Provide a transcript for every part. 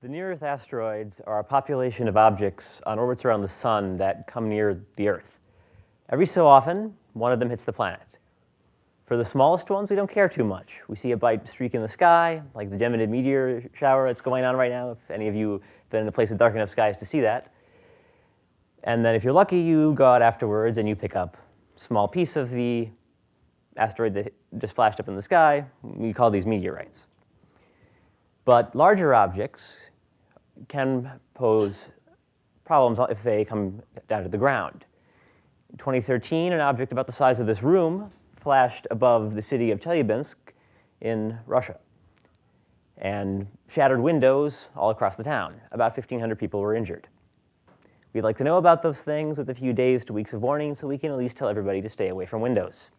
The near-Earth asteroids are a population of objects on orbits around the Sun that come near the Earth. Every so often, one of them hits the planet. For the smallest ones, we don't care too much. We see a bright streak in the sky, like the Geminid meteor shower that's going on right now, if any of you have been in a place with dark enough skies to see that. And then if you're lucky, you go out afterwards and you pick up a small piece of the asteroid that just flashed up in the sky. We call these meteorites. But larger objects can pose problems if they come down to the ground. In 2013, an object about the size of this room flashed above the city of Chelyabinsk in Russia and shattered windows all across the town. About 1,500 people were injured. We'd like to know about those things with a few days to weeks of warning so we can at least tell everybody to stay away from windows.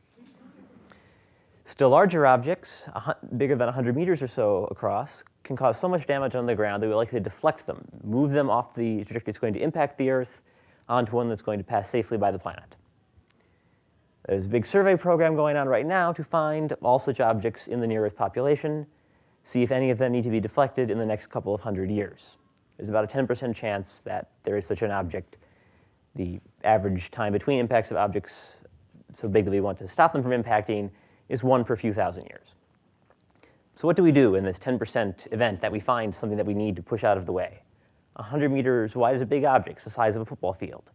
Still larger objects, bigger than 100 meters or so across, can cause so much damage on the ground that we like to deflect them, move them off the trajectory that's going to impact the Earth onto one that's going to pass safely by the planet. There's a big survey program going on right now to find all such objects in the near-Earth population, see if any of them need to be deflected in the next couple of hundred years. There's about a 10% chance that there is such an object. The average time between impacts of objects so big that we want to stop them from impacting is 1 per few thousand years. So what do we do in this 10% event that we find something that we need to push out of the way? 100 meters wide is a big object, it's the size of a football field.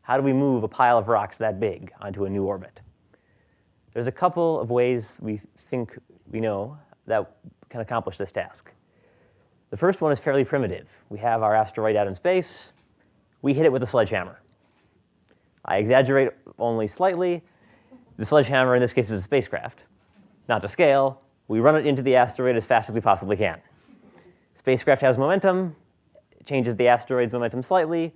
How do we move a pile of rocks that big onto a new orbit? There's a couple of ways we think we know that can accomplish this task. The first one is fairly primitive. We have our asteroid out in space. We hit it with a sledgehammer. I exaggerate only slightly. The sledgehammer in this case is a spacecraft. Not to scale. We run it into the asteroid as fast as we possibly can. Spacecraft has momentum. It changes the asteroid's momentum slightly.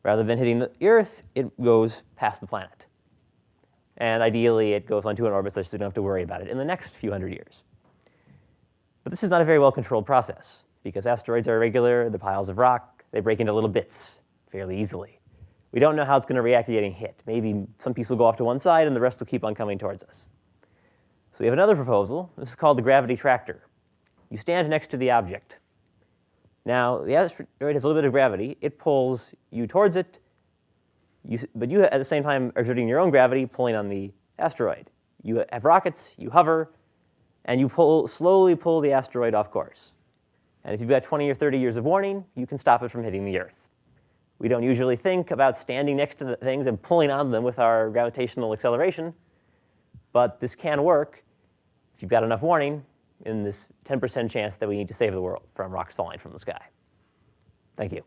Rather than hitting the Earth, it goes past the planet. And ideally, it goes onto an orbit such that we don't have to worry about it in the next few hundred years. But this is not a very well-controlled process, because asteroids are irregular, they're piles of rock, they break into little bits fairly easily. We don't know how it's going to react to getting hit. Maybe some piece will go off to one side, and the rest will keep on coming towards us. So we have another proposal. This is called the gravity tractor. You stand next to the object. Now, the asteroid has a little bit of gravity. It pulls you towards it, but you at the same time are exerting your own gravity, pulling on the asteroid. You have rockets, you hover, and you slowly pull the asteroid off course. And if you've got 20 or 30 years of warning, you can stop it from hitting the Earth. We don't usually think about standing next to the things and pulling on them with our gravitational acceleration, but this can work if you've got enough warning in this 10% chance that we need to save the world from rocks falling from the sky. Thank you.